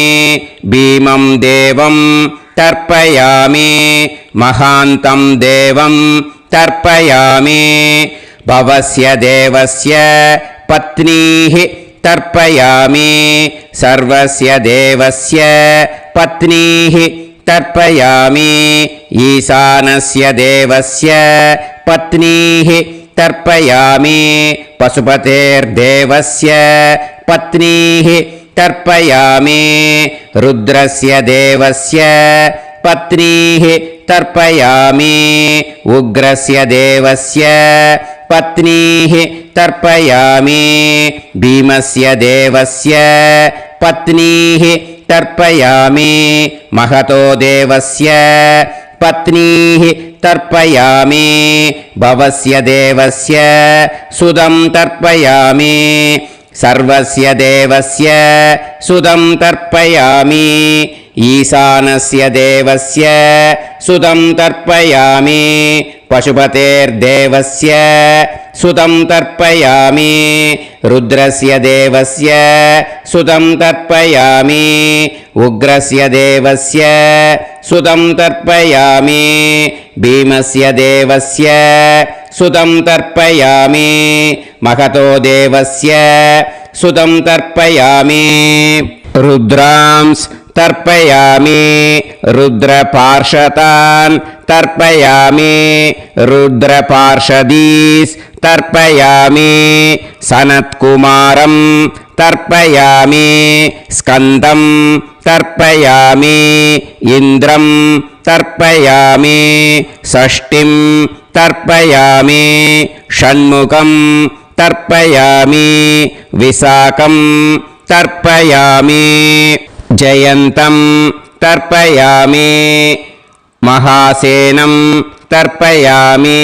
भीमं देवं तर्पयामि महान्तं देवं तर्पयामि भवस्य देवस्य पत्नीः तर्पयामि सर्वस्य देवस्य पत्नीः तर्पयामि ईशानस्य देवस्य पत्नीः तर्पयामि पशुपतेर्देवस्य पत्नीः तर्पयामि रुद्रस्य देवस्य पत्नीः तर्पयामि उग्रस्य देवस्य पत्नीः तर्पयामि भीमस्य देवस्य पत्नीः तर्पयामि महतो देवस्य पत्नीः तर्पयामि भवस्य देवस्य सुदं तर्पयामि सर्वस्य देवस्य सुदं तर्पयामि ईशानस्य देवस्य सुतं तर्पयामि पशुपतेर्देवस्य सुतं तर्पयामि रुद्रस्य देवस्य सुतं तर्पयामि उग्रस्य देवस्य सुतं तर्पयामि भीमस्य देवस्य सुतं तर्पयामि महतो देवस्य सुतं तर्पयामि रुद्रांस् तर्पयामि रुद्रपार्षदान् तर्पयामि रुद्रपार्षदीस् तर्पयामि सनत्कुमारं तर्पयामि स्कन्दं तर्पयामि इन्द्रं तर्पयामि षष्टिं तर्पयामि षण्मुखं तर्पयामि विशाखं तर्पयामि जयन्तं तर्पयामि महासेनं तर्पयामि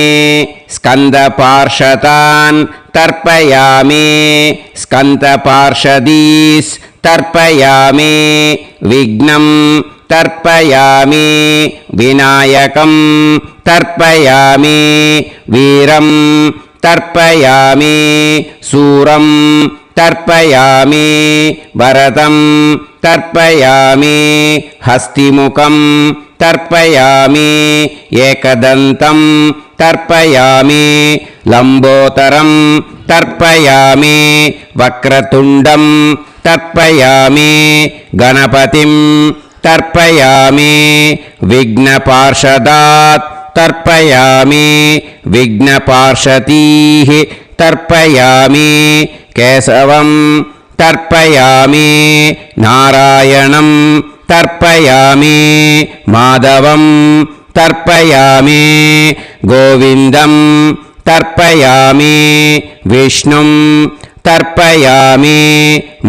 स्कन्दपार्षदान् तर्पयामि स्कन्दपार्षदीस् तर्पयामि विघ्नं तर्पयामि विनायकं तर्पयामि वीरं तर्पयामि सूरं तर्पयामि वरदं तर्पयामि हस्तिमुखं तर्पयामि एकदन्तं तर्पयामि लम्बोदरं तर्पयामि वक्रतुण्डं तर्पयामि गणपतिं तर्पयामि विघ्नपार्षदात् तर्पयामि विघ्नपार्षदीः तर्पयामि केशवं तर्पयामि नारायणं तर्पयामि माधवं तर्पयामि गोविन्दं तर्पयामि विष्णुं तर्पयामि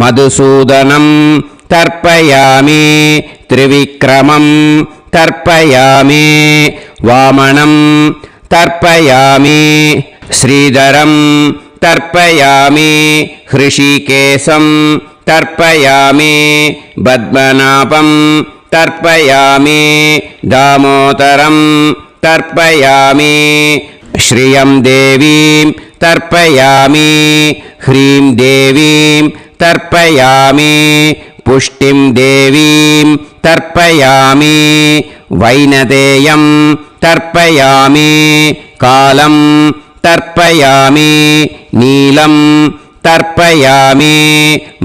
मधुसूदनं तर्पयामि त्रिविक्रमं तर्पयामि वामनं तर्पयामि श्रीधरं तर्पयामि हृषीकेशं तर्पयामि पद्मनाभं तर्पयामि दामोदरं तर्पयामि श्रियं देवीं तर्पयामि ह्रीं देवीं तर्पयामि पुष्टिं देवीं तर्पयामि वैनदेयं तर्पयामि कालं तर्पयामि नीलं तर्पयामि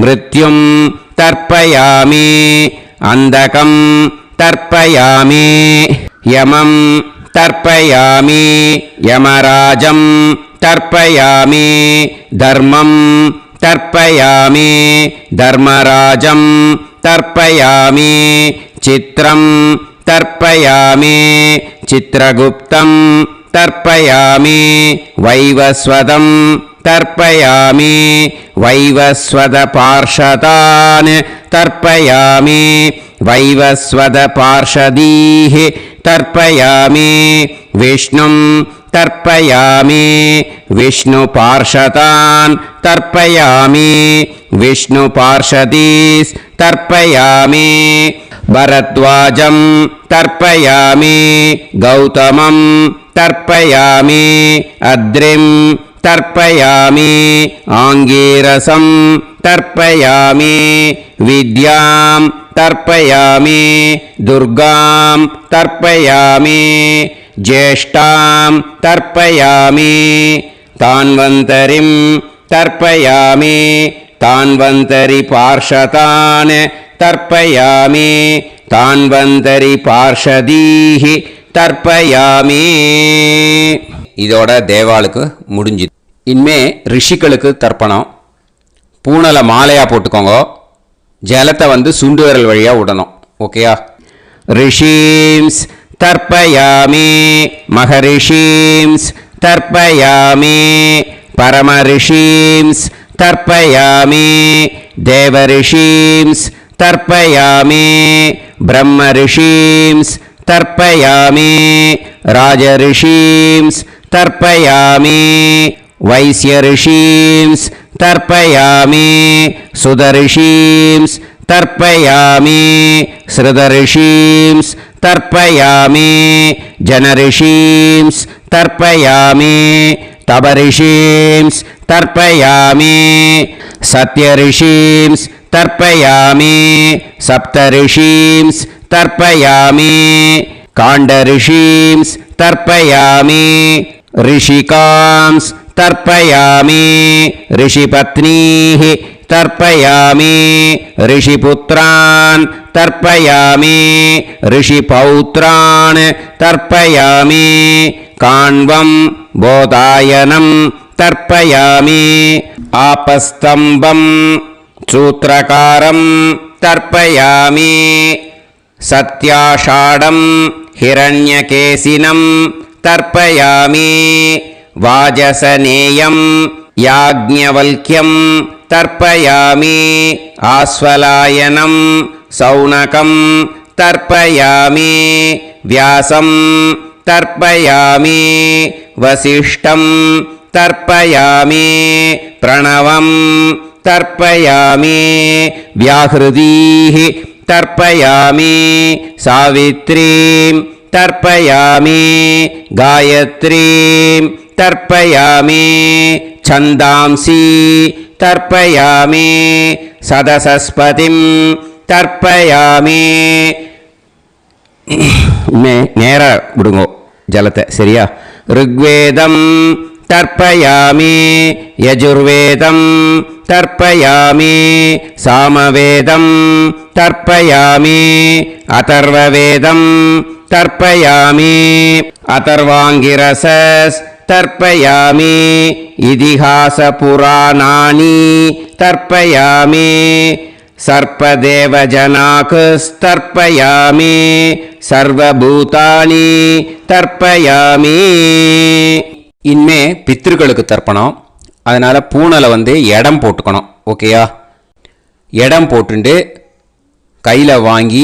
मृत्युं तर्पयामि अन्धकं तर्पयामि यमं तर्पयामि यमराजं तर्पयामि धर्मं तर्पयामि धर्मराजं तर्पयामि चित्रं तर्पयामि चित्रगुप्तं तर्पयामि वैवस्वतं तर्पयामि वैवस्वतपार्षदान् तर्पयामि वैवस्वतपार्षदीः तर्पयामि विष्णुं तर्पयामि विष्णुपार्षदान् तर्पयामि विष्णुपार्षदीस् तर्पयामि भरद्वाजं तर्पयामि गौतमं तर्पयामि अद्रिं तर्पयामि आङ्गीरसं तर्पयामि विद्यां तर्पयामि दुर्गां तर्पयामि ज्येष्ठां तर्पयामि तान्वन्तरिं तर्पयामि तान्वन्तरिपार्षदान् तर्पयामि तान्वन्तरिपार्षदीः தர்ப்பயாமி. இதோட தேவாளுக்கு முடிஞ்சுது. இனிமே ரிஷிகளுக்கு தர்ப்பணம். பூனலை மாலையாக போட்டுக்கோங்க. ஜலத்தை சுண்டு விரல் வழியாக விடணும். ஓகேயா? ரிஷீம்ஸ் தர்ப்பயாமி, மகரிஷீம்ஸ் தர்ப்பயாமி, பரமரிஷீம்ஸ் தர்ப்பயாமி, தேவரிஷீம்ஸ் தர்ப்பயாமி, பிரம்மரிஷீம்ஸ் தர்ப்பயாமி, ராஜரிஷீம்ஸ் தர்ப்பயாமி, வைஸ்யரிஷீம்ஸ் தர்ப்பயாமி, சுதரிஷீம்ஸ் तर्पयामि श्रुतऋषींस् तर्पयामि जनऋषींस् तर्पयामि तपऋषींस् तर्पयामि सत्यऋषींस् तर्पयामि सप्तऋषींस् तर्पयामि काण्डऋषींस् तर्पयामि ऋषिकांस् तर्पयामि ऋषिपत्नीः तर्पयामि ऋषिपुत्रान् तर्पयामि ऋषिपौत्रान् तर्पयामि काण्वं बोधायनं तर्पयामि आपस्तम्भं सूत्रकारं तर्पयामि सत्याषाढं हिरण्यकेशिनं तर्पयामि वाजसनेयं याज्ञवल्क्यं तर्पयामि आस्वलायनं सौनकं तर्पयामि व्यासं तर्पयामि वसिष्ठं तर्पयामि प्रणवं तर्पयामि व्याहृतीः तर्पयामि सावित्रीं तर्पयामि गायत्रीं तर्पयामि छन्दांसि तर्पयामि सदसस्पतिं तर्पयामि நேர விடுங்கோ ஜலத்தை சரியா ऋग्वेदं तर्पयामि यजुर्वेदं तर्पयामि सामवेदं तर्पयामि अथर्ववेदं तर्पयामि अथर्वाङ्गिरसस् तर्पयामि इतिहासपुराणानि तर्पयामि सर्पदेवजनाकस्तर्पयामि सर्वभूतानि तर्पयामि இனிமே பித்திருக்களுக்கு தர்ப்பணம். அதனால் பூனலை இடம் போட்டுக்கணும். ஓகேயா? இடம் போட்டுண்டு கையில் வாங்கி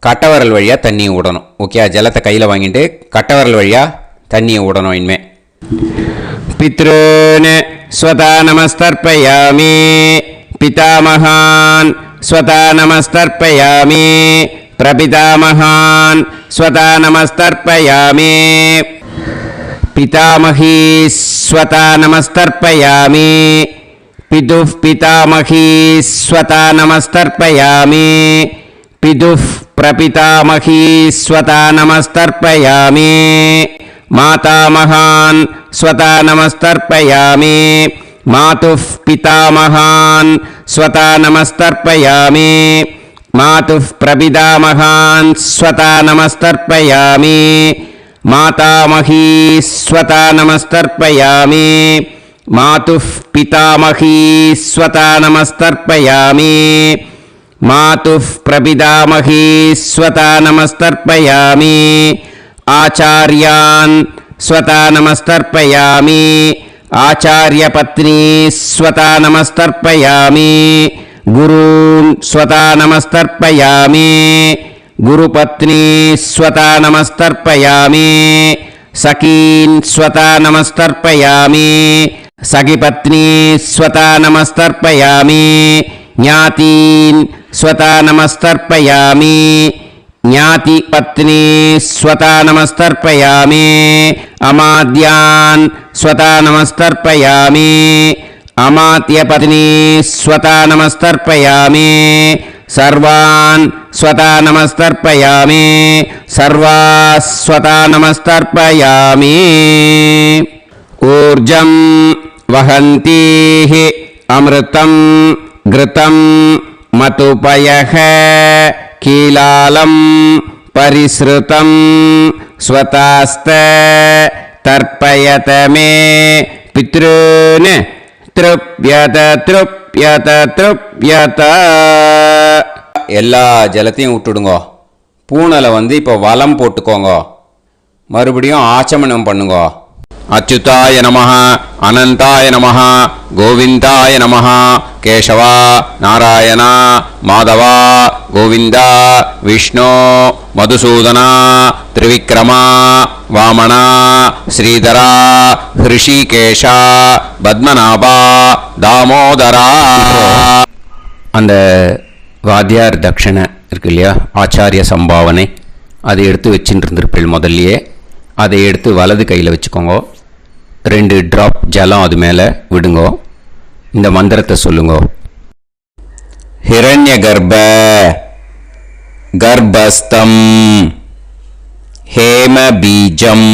கட்டவரல் வழியாக தண்ணியை விடணும். ஓகேயா? ஜலத்தை கையில் வாங்கிட்டு கட்டவரல் வழியாக தண்ணியை விடணும். இனிமே पितॄन् स्वता नमस्तर्पयामि पितामहान् स्वता नमस्तर्पयामि प्रपितामहान् स्वता नमस्तर्पयामि पितामही स्वता नमस्तर्पयामि पितुः पितामही स्वता नमस्तर्पयामि पितुः प्रपितामही स्वता नमस्तर्पयामि मातामहान् स्वता नमस्तर्पयामि मातुः पितामहान् स्वता नमस्तर्पयामि मातुः प्रपितामहान् स्वता नमस्तर्पयामि मातामही स्वता नमस्तर्पयामि मातुः पितामही स्वता नमस्तर्पयामि मातुः प्रपितामही स्वता नमस्तर्पयामि आचार्यान् स्वता नमस्तर्पयामि आचार्यपत्नी स्वता नमस्तर्पयामि गुरून् स्वता नमस्तर्पयामि गुरुपत्नी स्वता नमस्तर्पयामि सखीन् स्वता नमस्तर्पयामि सखिपत्नी स्वता नमस्तर्पयामि ज्ञातीन् स्वता नमस्तर्पयामि ज्ञातिपत्नी स्वता नमस्तर्पयामि अमाद्यान् स्वता नमस्तर्पयामि अमात्यपत्नी स्वता नमस्तर्पयामि सर्वान् स्वता नमस्तर्पयामि सर्वाः स्वता नमस्तर्पयामि ऊर्जं वहन्तीः अमृतं घृतं मतुपयः कीलालं परिसृतं स्वतास्त तर्पयत मे पितॄन् तृप्यत तृप्यत तृप्यत எல்லா ஜலத்தையும் விட்டுடுங்கோ. பூனலை இப்போ வலம் போட்டுக்கோங்க. மறுபடியும் ஆச்சமனம் பண்ணுங்க. அச்சுதாய நமஹ அனந்தாய நமஹ கோவிந்தாய நமஹ கேசவா நாராயணா மாதவா கோவிந்தா விஷ்ணு மதுசூதனா திரிவிக்ரமா வாமனா ஸ்ரீதரா ஹிருஷிகேஷா பத்மநாபா தாமோதரா. அந்த வாத்தியார் தட்சணை இருக்கு இல்லையா, ஆச்சாரிய சம்பாவனை, அதை எடுத்து வச்சுட்டு இருந்திருப்பேன் முதல்லையே. அதை எடுத்து வலது கையில் வச்சுக்கோங்க. 2 ட்ராப் ஜலம் அது மேலே விடுங்கோ. இந்த மந்திரத்தை சொல்லுங்கோ. ஹிரண்ய கர்ப்ப கர்ப்பஸ்தம் ஹேம பீஜம்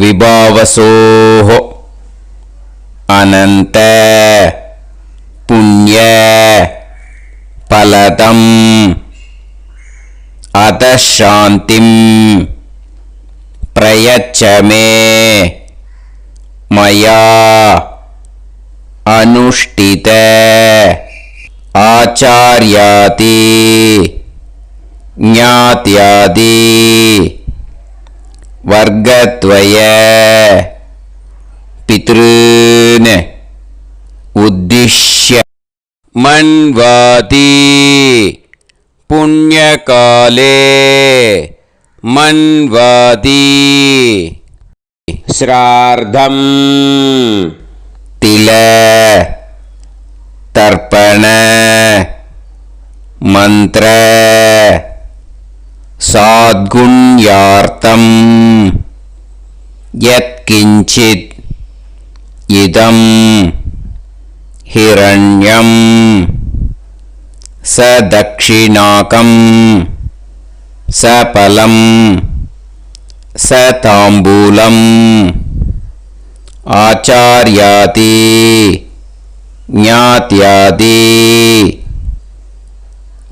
விபாவசோஹோ அனந்த புண்ணிய பலதம் அதசாந்திம் பிரயச்சமே மயா அனுஷ்டித ஆச்சார்யாதி ஞாத்யாதி வர்க்கத்வய பித்ருன் உத்திஷ்ய மன்வாதி புண்ணியகாலே மன்வாதி ஸ்ரார்த்தம் தில தர்ப்பண மந்திர சாத்குண்யார்த்தம் யத்கிஞ்சித் இதம் ஹிரண்யம் சதக்ஷிணாகம் சபலம் சதாம்பூலம் ஆச்சார்யாதி ஞாத்யாதி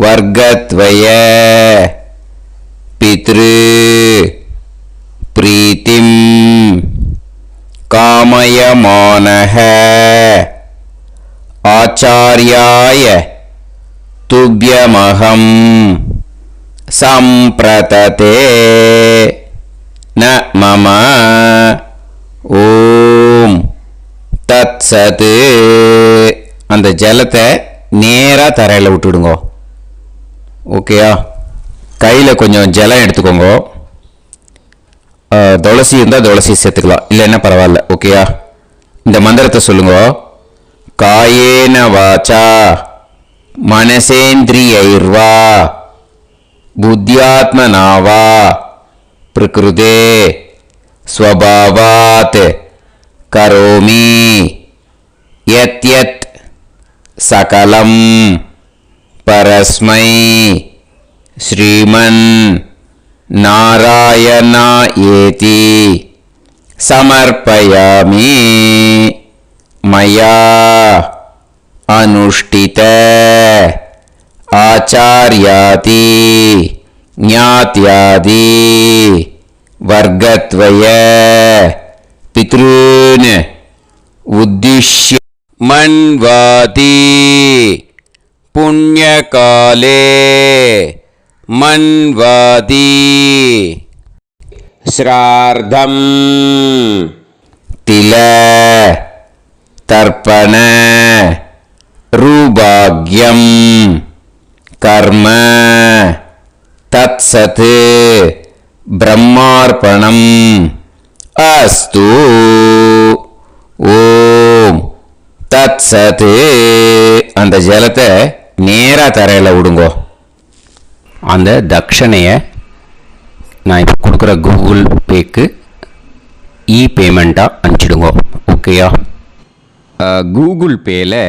வர்க்கத்வய பித்ரு பிரீத்திம் காமயமானஹ ஆச்சார்யாய துப்யமஹம் சம்பிரததே ந மம ஓம் தத்சத். அந்த ஜலத்தை நேராக தரையில் விட்டுடுங்க. ஓகேயா? கையில் கொஞ்சம் ஜலம் எடுத்துக்கோங்க. துளசி இருந்தால் துளசி சேர்த்துக்கலாம், இல்லைன்னா பரவாயில்ல. ஓகேயா? இந்த மந்திரத்தை சொல்லுங்க. காயேன வாச்சா மனசேந்திரியைர்வா புத்தியாத்மனாவா பிரகிருதே ஸ்வபாவாத் கரோமி யத் யத் சகலம் பரஸ்மை ஸ்ரீமன் நாராயணாயேதி சமர்ப்பயாமி மயா அனுஷ்டித ஆச்சார்யாதி ஞாத்யாதி வர்க்கத்வய பித்ருன் உத்திஷ்ய மன்வாதி புண்ணியகாலே மன்வாதி ஸ்ரார்த்தம் தில தர்ப்பண ரூபாக்யம் கர்ம தத்சத் பிரம்மார்ப்பணம் அஸ்து. ஓம் தத்சத். அந்த ஜலத்தை நேராக தரையில் விடுங்கோ. அந்த தட்சணையை நான் இப்போ கொடுக்குற கூகுள் பேக்கு பேமெண்ட்டாக அனுப்பிச்சிடுங்க. ஓகேயா? கூகுள் பேயில்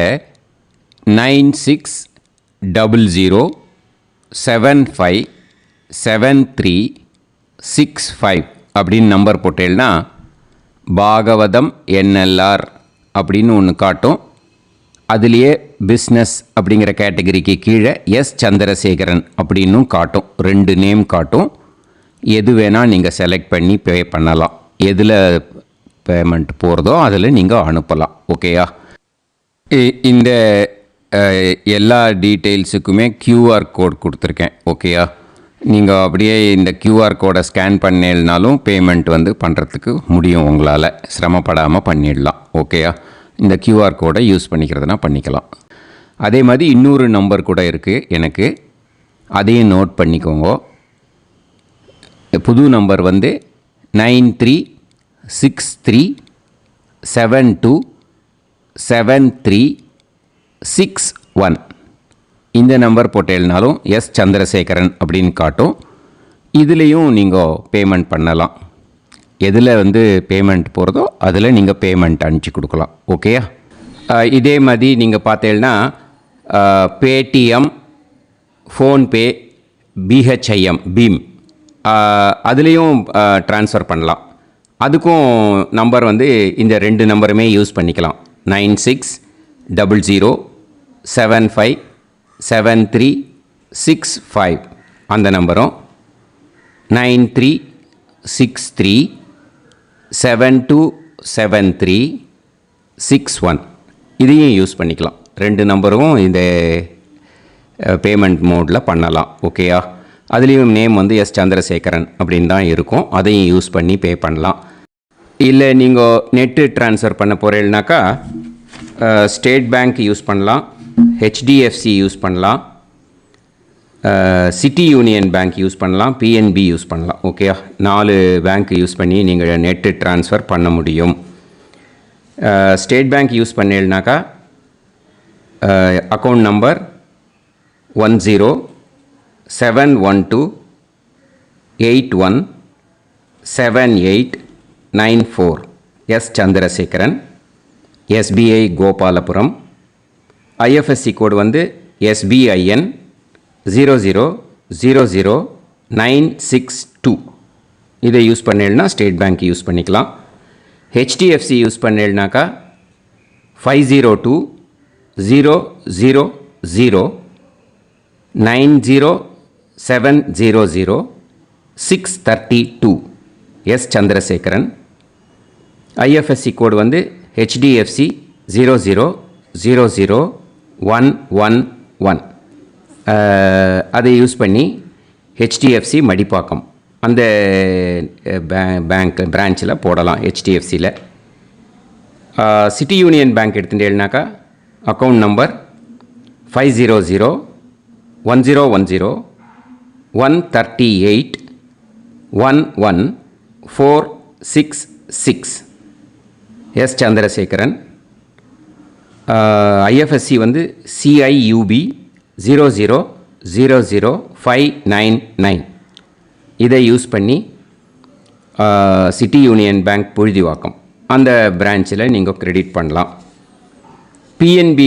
9600757365 அப்படின்னு நம்பர் போட்டேன்னா பாகவதம் என்எல்ஆர் அப்படின்னு ஒன்று காட்டும். அதுலேயே பிஸ்னஸ் அப்படிங்கிற கேட்டகரிக்கு கீழே எஸ் சந்திரசேகரன் அப்படின்னும் காட்டும். 2 நேம் காட்டும். எது வேணால் நீங்கள் செலக்ட் பண்ணி பே பண்ணலாம். எதில் பேமெண்ட் போகிறதோ அதில் நீங்கள் அனுப்பலாம். ஓகேயா? இந்த எல்லா டீட்டெயில்ஸுக்குமே QR கோட் கொடுத்துருக்கேன். ஓகேயா? நீங்கள் அப்படியே இந்த QR கோடை ஸ்கேன் பண்ணேன்னாலும் பேமெண்ட் பண்ணுறதுக்கு முடியும். உங்களால் சிரமப்படாமல் பண்ணிடலாம். ஓகேயா? இந்த QR கோடை யூஸ் பண்ணிக்கிறதுனா பண்ணிக்கலாம். அதே மாதிரி இன்னொரு நம்பர் கூட இருக்குது எனக்கு, அதையும் நோட் பண்ணிக்கோங்க. புது நம்பர் 9363727361. இந்த நம்பர் போட்டேல்னாலும் எஸ் சந்திரசேகரன் அப்படின்னு காட்டும். இதுலேயும் நீங்கள் பேமெண்ட் பண்ணலாம். எதில் வந்து பேமெண்ட் போகிறதோ அதில் நீங்கள் பேமெண்ட் அனுப்பிச்சி கொடுக்கலாம். ஓகேயா? இதே மாதிரி நீங்கள் பார்த்தேன்னா பேடிஎம், ஃபோன்பே, பிஹெச்ஐஎம், பீம் அதுலேயும் ட்ரான்ஸ்ஃபர் பண்ணலாம். அதுக்கும் நம்பர் வந்து இந்த 2 நம்பருமே யூஸ் பண்ணிக்கலாம். 9600757365 அந்த நம்பரும் 9363727361 இதையும் யூஸ் பண்ணிக்கலாம். 2 நம்பரும் இந்த பேமெண்ட் மோடில் பண்ணலாம். ஓகேயா? அதுலேயும் நேம் வந்து எஸ் சந்திரசேகரன் அப்படின்னு தான் இருக்கும். அதையும் யூஸ் பண்ணி பே பண்ணலாம். இல்லை நீங்கள் நெட்டு ட்ரான்ஸ்ஃபர் பண்ண போகிறீங்கனாக்கா ஸ்டேட் பேங்க் யூஸ் பண்ணலாம், ஹெச்டிஎஃப்சி யூஸ் பண்ணலாம், சிட்டி யூனியன் பேங்க் யூஸ் பண்ணலாம், பிஎன்பி யூஸ் பண்ணலாம். ஓகேயா? 4 பேங்க் யூஸ் பண்ணி நீங்கள் நெட்டு ட்ரான்ஸ்ஃபர் பண்ண முடியும். ஸ்டேட் பேங்க் யூஸ் பண்ணீங்கனாக்கா account number 10712817894 S Chandrasekaran, SBI Gopalapuram. IFSC code வந்து SBIN 0000962. இதை யூஸ் பண்ணேன்னா ஸ்டேட் பேங்க் யூஸ் பண்ணிக்கலாம். ஹெச்டிஎஃப்சி யூஸ் பண்ணேன்னாக்கா 5020090700 எஸ் சந்திரசேகரன். ஐஎஃப்எஸ்சி கோடு வந்து HDFC 0000111. அதை யூஸ் பண்ணி HDFC மடிப்பாக்கம் அந்த பேங்க் பிரான்ச்சில் போடலாம். HDFCயில் சிட்டி யூனியன் பேங்க் எடுத்துட்டேன்னாக்கா account number 5001001381146 S Chandrasekaran. IFSC வந்து CIUB 0000599. இதை யூஸ் பண்ணி சிட்டி யூனியன் பேங்க் புழுதிவாக்கம் அந்த பிரான்ச்சில் நீங்கள் கிரெடிட் பண்ணலாம். PNB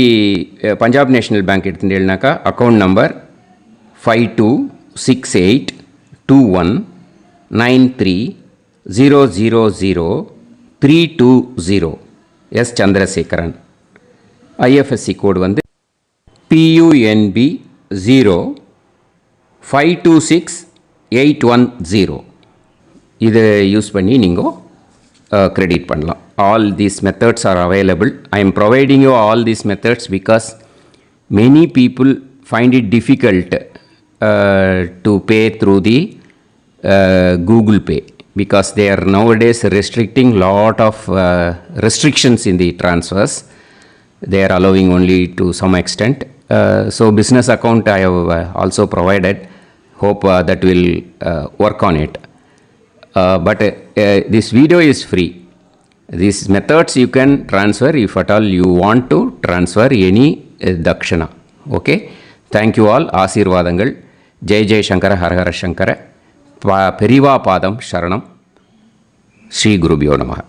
பஞ்சாப் நேஷ்னல் பேங்க் எடுத்துட்டேன்னாக்கா account number 52682193000320 S Chandrasekaran. IFSC code வந்து PUNB 0526810. இதை யூஸ் பண்ணி நீங்கள் கிரெடிட் பண்ணலாம். All these methods are available. I am providing you all these methods because many people find it difficult to pay through the Google Pay because they are nowadays restricting lot of restrictions in the transfers. They are allowing only to some extent. So business account I have also provided. Hope that will work on it. But this video is free. These methods you can transfer if at all you want to transfer any dakshana. Okay? Thank you all. ஆசீர்வாதங்கள். ஜெய் ஜெய் சங்கர ஹர ஹர சங்கர. பெரிவா பாதம் சரணம். ஸ்ரீ குருபியோ நமஹ.